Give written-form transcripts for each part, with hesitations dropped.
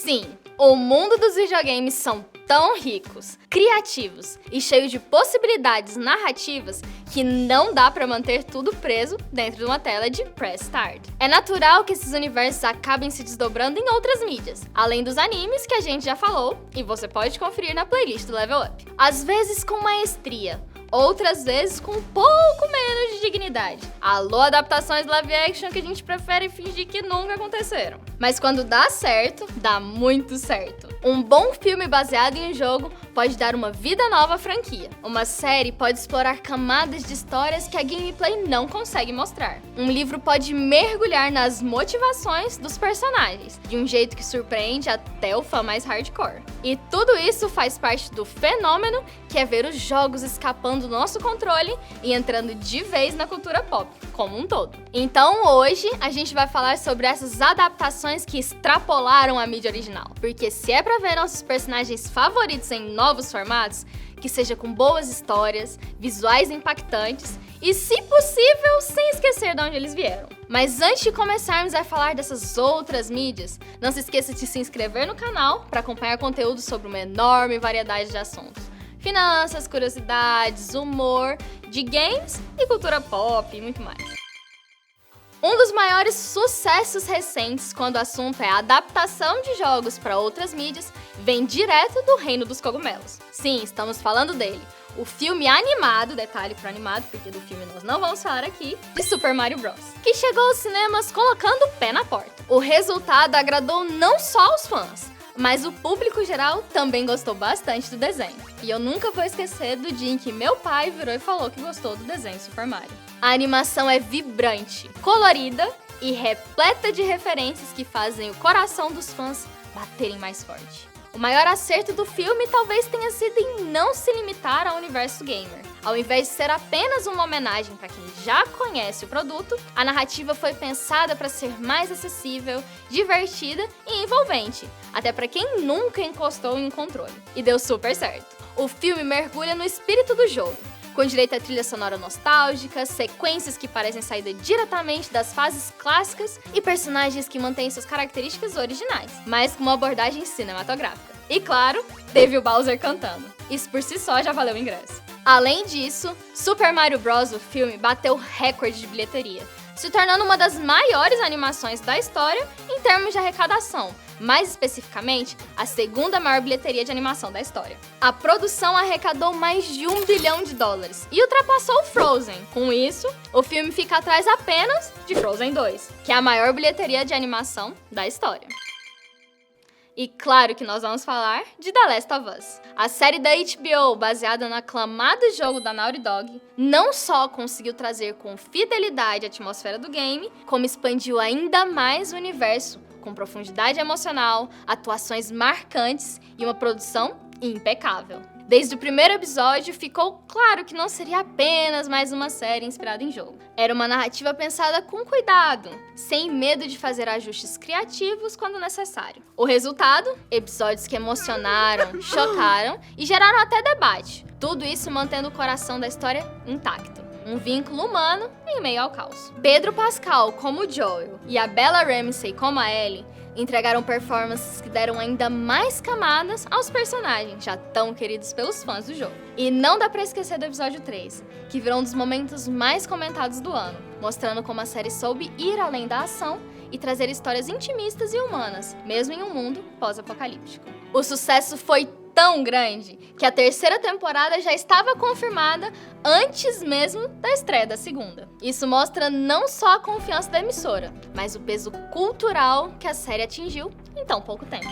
Sim, o mundo dos videogames são tão ricos, criativos e cheios de possibilidades narrativas que não dá pra manter tudo preso dentro de uma tela de Press Start. É natural que esses universos acabem se desdobrando em outras mídias, além dos animes que a gente já falou e você pode conferir na playlist do Level Up. Às vezes com maestria, outras vezes com um pouco menos de dignidade. Alô, adaptações live action que a gente prefere fingir que nunca aconteceram. Mas quando dá certo, dá muito certo. Um bom filme baseado em um jogo pode dar uma vida nova à franquia. Uma série pode explorar camadas de histórias que a gameplay não consegue mostrar. Um livro pode mergulhar nas motivações dos personagens, de um jeito que surpreende até o fã mais hardcore. E tudo isso faz parte do fenômeno que é ver os jogos escapando do nosso controle e entrando de vez na cultura pop, como um todo. Então hoje a gente vai falar sobre essas adaptações que extrapolaram a mídia original. Porque se é pra ver nossos personagens favoritos em novos formatos, que seja com boas histórias, visuais impactantes e, se possível, sem esquecer de onde eles vieram. Mas antes de começarmos a falar dessas outras mídias, não se esqueça de se inscrever no canal para acompanhar conteúdo sobre uma enorme variedade de assuntos. Finanças, curiosidades, humor, de games e cultura pop e muito mais. Um dos maiores sucessos recentes quando o assunto é a adaptação de jogos para outras mídias vem direto do reino dos cogumelos. Sim, estamos falando dele. O filme animado, detalhe pro animado, porque do filme nós não vamos falar aqui, de Super Mario Bros. Que chegou aos cinemas colocando o pé na porta. O resultado agradou não só aos fãs, mas o público geral também gostou bastante do desenho. E eu nunca vou esquecer do dia em que meu pai virou e falou que gostou do desenho Super Mario. A animação é vibrante, colorida e repleta de referências que fazem o coração dos fãs baterem mais forte. O maior acerto do filme talvez tenha sido em não se limitar ao universo gamer. Ao invés de ser apenas uma homenagem para quem já conhece o produto, a narrativa foi pensada para ser mais acessível, divertida e envolvente, até para quem nunca encostou em um controle. E deu super certo. O filme mergulha no espírito do jogo, com direito a trilha sonora nostálgica, sequências que parecem saída diretamente das fases clássicas e personagens que mantêm suas características originais, mas com uma abordagem cinematográfica. E claro, teve o Bowser cantando. Isso por si só já valeu o ingresso. Além disso, Super Mario Bros. O filme bateu recorde de bilheteria, se tornando uma das maiores animações da história em termos de arrecadação, mais especificamente, a segunda maior bilheteria de animação da história. A produção arrecadou mais de $1 bilhão e ultrapassou Frozen. Com isso, o filme fica atrás apenas de Frozen 2, que é a maior bilheteria de animação da história. E claro que nós vamos falar de The Last of Us. A série da HBO, baseada no aclamado jogo da Naughty Dog, não só conseguiu trazer com fidelidade a atmosfera do game, como expandiu ainda mais o universo, com profundidade emocional, atuações marcantes e uma produção impecável. Desde o primeiro episódio, ficou claro que não seria apenas mais uma série inspirada em jogo. Era uma narrativa pensada com cuidado, sem medo de fazer ajustes criativos quando necessário. O resultado? Episódios que emocionaram, chocaram e geraram até debate. Tudo isso mantendo o coração da história intacto. Um vínculo humano em meio ao caos. Pedro Pascal como Joel e a Bella Ramsey como a Ellie entregaram performances que deram ainda mais camadas aos personagens, já tão queridos pelos fãs do jogo. E não dá pra esquecer do episódio 3, que virou um dos momentos mais comentados do ano, mostrando como a série soube ir além da ação e trazer histórias intimistas e humanas, mesmo em um mundo pós-apocalíptico. O sucesso foi tão grande que a terceira temporada já estava confirmada antes mesmo da estreia da segunda. Isso mostra não só a confiança da emissora, mas o peso cultural que a série atingiu em tão pouco tempo.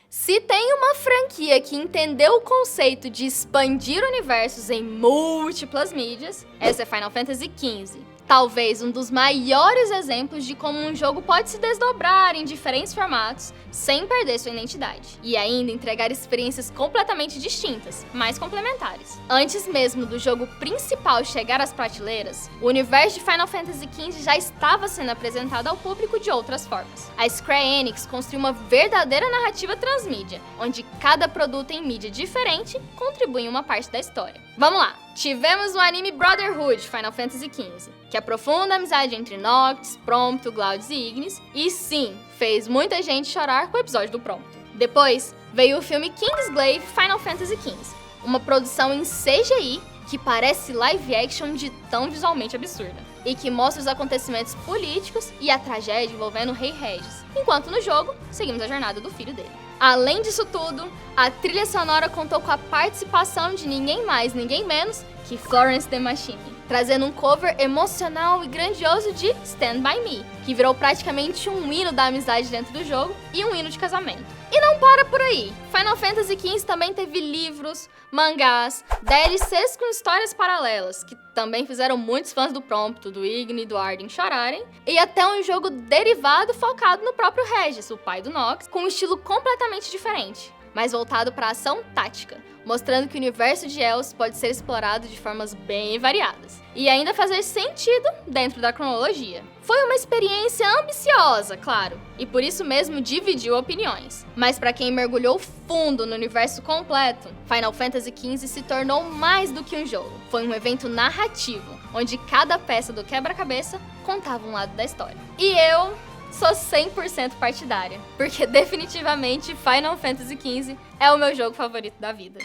Se tem uma franquia que entendeu o conceito de expandir universos em múltiplas mídias, essa é Final Fantasy XV. Talvez um dos maiores exemplos de como um jogo pode se desdobrar em diferentes formatos sem perder sua identidade e ainda entregar experiências completamente distintas, mas complementares. Antes mesmo do jogo principal chegar às prateleiras, o universo de Final Fantasy XV já estava sendo apresentado ao público de outras formas. A Square Enix construiu uma verdadeira narrativa transmídia, onde cada produto em mídia diferente contribui em uma parte da história. Vamos lá! Tivemos o anime Brotherhood Final Fantasy XV, que aprofunda a amizade entre Noctis, Prompto, Cloud e Ignis, e sim, fez muita gente chorar com o episódio do Prompto. Depois, veio o filme Kingsglaive Final Fantasy XV, uma produção em CGI que parece live action de tão visualmente absurda, e que mostra os acontecimentos políticos e a tragédia envolvendo o Rei Regis, enquanto no jogo, seguimos a jornada do filho dele. Além disso tudo, a trilha sonora contou com a participação de ninguém mais, ninguém menos que Florence The Machine, trazendo um cover emocional e grandioso de Stand By Me, que virou praticamente um hino da amizade dentro do jogo e um hino de casamento. E não para por aí. Final Fantasy XV também teve livros, mangás, DLCs com histórias paralelas, que também fizeram muitos fãs do Prompto, do Igni e do Arden chorarem, e até um jogo derivado focado no próprio Regis, o pai do Nox, com um estilo completamente diferente, mas voltado para ação tática, mostrando que o universo de Eos pode ser explorado de formas bem variadas, e ainda fazer sentido dentro da cronologia. Foi uma experiência ambiciosa, claro, e por isso mesmo dividiu opiniões. Mas para quem mergulhou fundo no universo completo, Final Fantasy XV se tornou mais do que um jogo. Foi um evento narrativo, onde cada peça do quebra-cabeça contava um lado da história. E eu sou 100% partidária, porque definitivamente Final Fantasy XV é o meu jogo favorito da vida.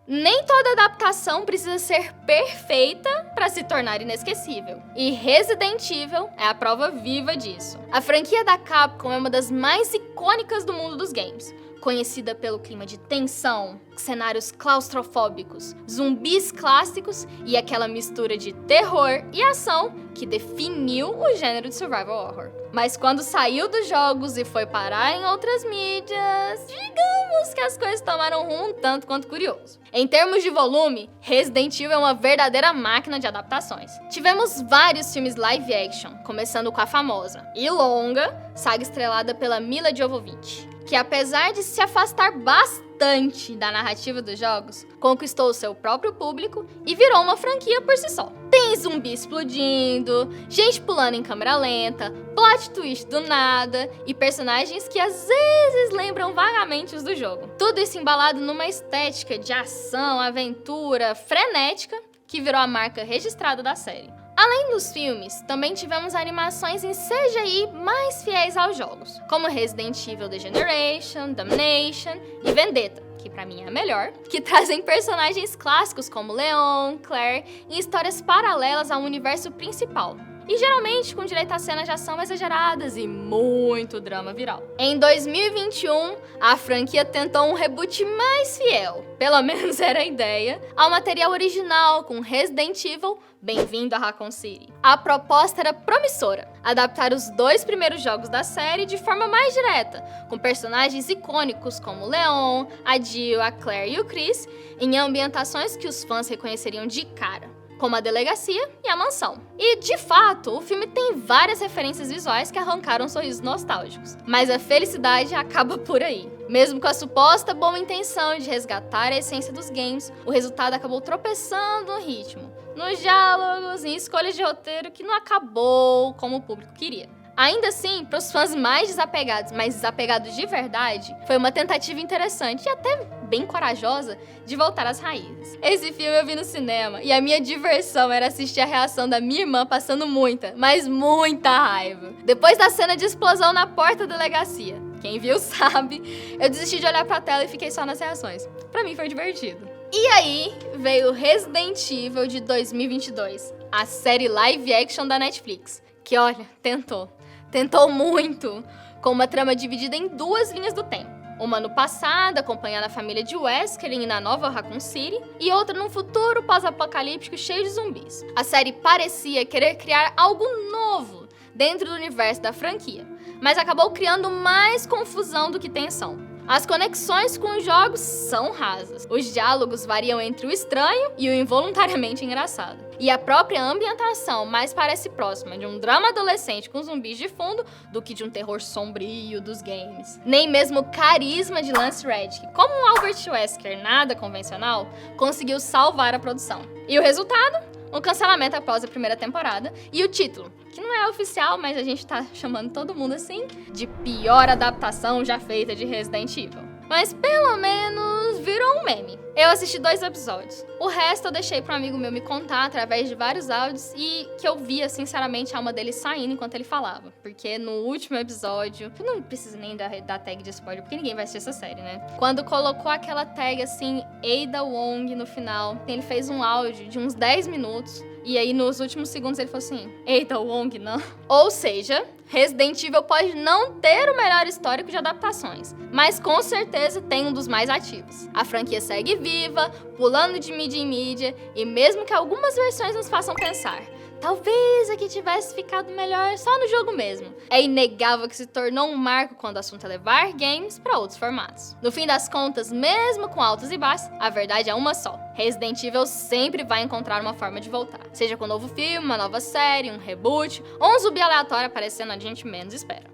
Nem toda adaptação precisa ser perfeita para se tornar inesquecível, e Resident Evil é a prova viva disso. A franquia da Capcom é uma das mais icônicas do mundo dos games, conhecida pelo clima de tensão, cenários claustrofóbicos, zumbis clássicos e aquela mistura de terror e ação que definiu o gênero de survival horror. Mas quando saiu dos jogos e foi parar em outras mídias, digamos que as coisas tomaram um tanto quanto curioso. Em termos de volume, Resident Evil é uma verdadeira máquina de adaptações. Tivemos vários filmes live action, começando com a famosa e longa saga estrelada pela Milla Jovovich, que apesar de se afastar bastante da narrativa dos jogos, conquistou o seu próprio público e virou uma franquia por si só. Tem zumbi explodindo, gente pulando em câmera lenta, plot twist do nada e personagens que às vezes lembram vagamente os do jogo. Tudo isso embalado numa estética de ação, aventura, frenética, que virou a marca registrada da série. Além dos filmes, também tivemos animações em CGI mais fiéis aos jogos, como Resident Evil The Generation, Damnation e Vendetta, que pra mim é a melhor, que trazem personagens clássicos como Leon, Claire e histórias paralelas ao universo principal. E geralmente com direito a cenas de ação exageradas e muito drama viral. Em 2021, a franquia tentou um reboot mais fiel, pelo menos era a ideia, ao material original com Resident Evil Bem-vindo a Raccoon City. A proposta era promissora, adaptar os 2 primeiros jogos da série de forma mais direta, com personagens icônicos como Leon, a Jill, a Claire e o Chris, em ambientações que os fãs reconheceriam de cara, como a delegacia e a mansão. E, de fato, o filme tem várias referências visuais que arrancaram sorrisos nostálgicos, mas a felicidade acaba por aí. Mesmo com a suposta boa intenção de resgatar a essência dos games, o resultado acabou tropeçando no ritmo, nos diálogos, em escolhas de roteiro que não acabou como o público queria. Ainda assim, para os fãs mais desapegados, mas desapegados de verdade, foi uma tentativa interessante e até bem corajosa de voltar às raízes. Esse filme eu vi no cinema e a minha diversão era assistir a reação da minha irmã passando muita, mas muita raiva. Depois da cena de explosão na porta da delegacia, quem viu sabe, eu desisti de olhar pra tela e fiquei só nas reações. Pra mim foi divertido. E aí veio Resident Evil de 2022, a série live action da Netflix, que olha, tentou muito, com uma trama dividida em 2 linhas do tempo. Uma no passado, acompanhando a família de Wesker na nova Raccoon City, e outra num futuro pós-apocalíptico cheio de zumbis. A série parecia querer criar algo novo dentro do universo da franquia, mas acabou criando mais confusão do que tensão. As conexões com os jogos são rasas. Os diálogos variam entre o estranho e o involuntariamente engraçado. E a própria ambientação mais parece próxima de um drama adolescente com zumbis de fundo do que de um terror sombrio dos games. Nem mesmo o carisma de Lance Reddick, como um Albert Wesker nada convencional, conseguiu salvar a produção. E o resultado? Um cancelamento após a primeira temporada e o título, que não é oficial, mas a gente tá chamando todo mundo assim, de pior adaptação já feita de Resident Evil. mas pelo menos virou um meme. Eu assisti 2 episódios. O resto eu deixei para um amigo meu me contar através de vários áudios e que eu via, sinceramente, a alma dele saindo enquanto ele falava. Porque no último episódio, eu não preciso nem da tag de spoiler, porque ninguém vai assistir essa série, né? Quando colocou aquela tag assim, Ada Wong no final, ele fez um áudio de uns 10 minutos. E aí, nos últimos segundos, ele falou assim, Ada Wong, não. Ou seja, Resident Evil pode não ter o melhor histórico de adaptações, mas com certeza tem um dos mais ativos. A franquia segue viva, pulando de mídia em mídia, e mesmo que algumas versões nos façam pensar, talvez aqui tivesse ficado melhor só no jogo mesmo. É inegável que se tornou um marco quando o assunto é levar games para outros formatos. No fim das contas, mesmo com altos e baixos, a verdade é uma só. Resident Evil sempre vai encontrar uma forma de voltar. Seja com um novo filme, uma nova série, um reboot, ou um zumbi aleatório aparecendo onde a gente menos espera.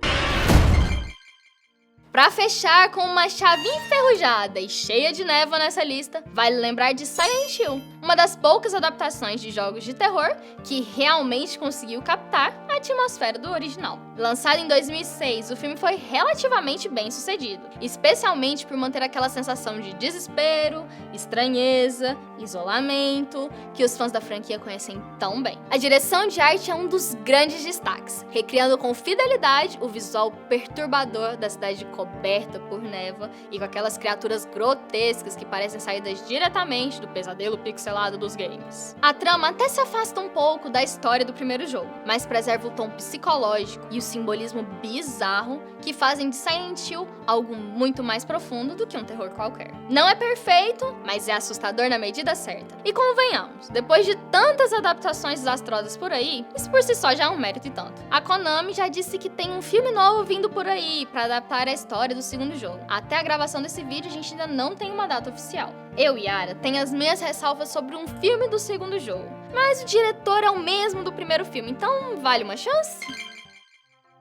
Pra fechar com uma chave enferrujada e cheia de névoa nessa lista, vale lembrar de Silent Hill, uma das poucas adaptações de jogos de terror que realmente conseguiu captar a atmosfera do original. Lançado em 2006, o filme foi relativamente bem sucedido, especialmente por manter aquela sensação de desespero, estranheza, isolamento, que os fãs da franquia conhecem tão bem. A direção de arte é um dos grandes destaques, recriando com fidelidade o visual perturbador da cidade coberta por névoa e com aquelas criaturas grotescas que parecem saídas diretamente do pesadelo pixelado dos games. A trama até se afasta um pouco da história do primeiro jogo, mas preserva o tom psicológico e o simbolismo bizarro que fazem de Silent Hill algo muito mais profundo do que um terror qualquer. Não é perfeito, mas é assustador na medida certa. E convenhamos, depois de tantas adaptações desastrosas por aí, isso por si só já é um mérito e tanto. A Konami já disse que tem um filme novo vindo por aí para adaptar a história do segundo jogo. Até a gravação desse vídeo a gente ainda não tem uma data oficial. Eu e Yara tem as minhas ressalvas sobre um filme do segundo jogo, mas o diretor é o mesmo do primeiro filme, então vale uma chance?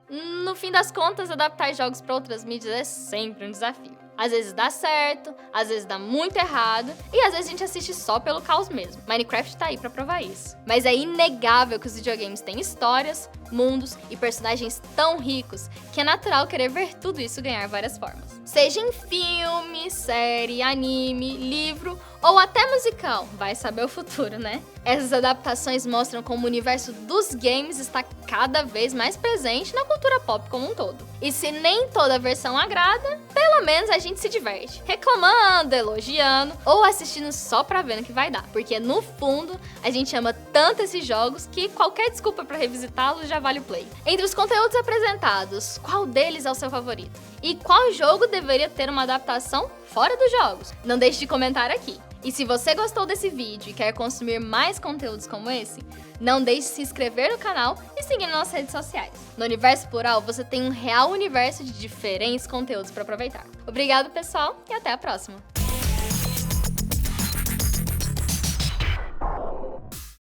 No fim das contas, adaptar jogos para outras mídias é sempre um desafio. Às vezes dá certo, às vezes dá muito errado, e às vezes a gente assiste só pelo caos mesmo. Minecraft tá aí pra provar isso. Mas é inegável que os videogames têm histórias, mundos e personagens tão ricos que é natural querer ver tudo isso ganhar várias formas. Seja em filme, série, anime, livro ou até musical, vai saber o futuro, né? Essas adaptações mostram como o universo dos games está cada vez mais presente na cultura pop como um todo. E se nem toda versão agrada, pelo menos a gente se diverte, reclamando, elogiando ou assistindo só pra ver no que vai dar. Porque no fundo, a gente ama tanto esses jogos que qualquer desculpa pra revisitá-los já vale o play. Entre os conteúdos apresentados, qual deles é o seu favorito? E qual jogo deveria ter uma adaptação fora dos jogos? Não deixe de comentar aqui. E se você gostou desse vídeo e quer consumir mais conteúdos como esse, não deixe de se inscrever no canal e seguir nas nossas redes sociais. No Universo Plural, você tem um real universo de diferentes conteúdos para aproveitar. Obrigado, pessoal, e até a próxima!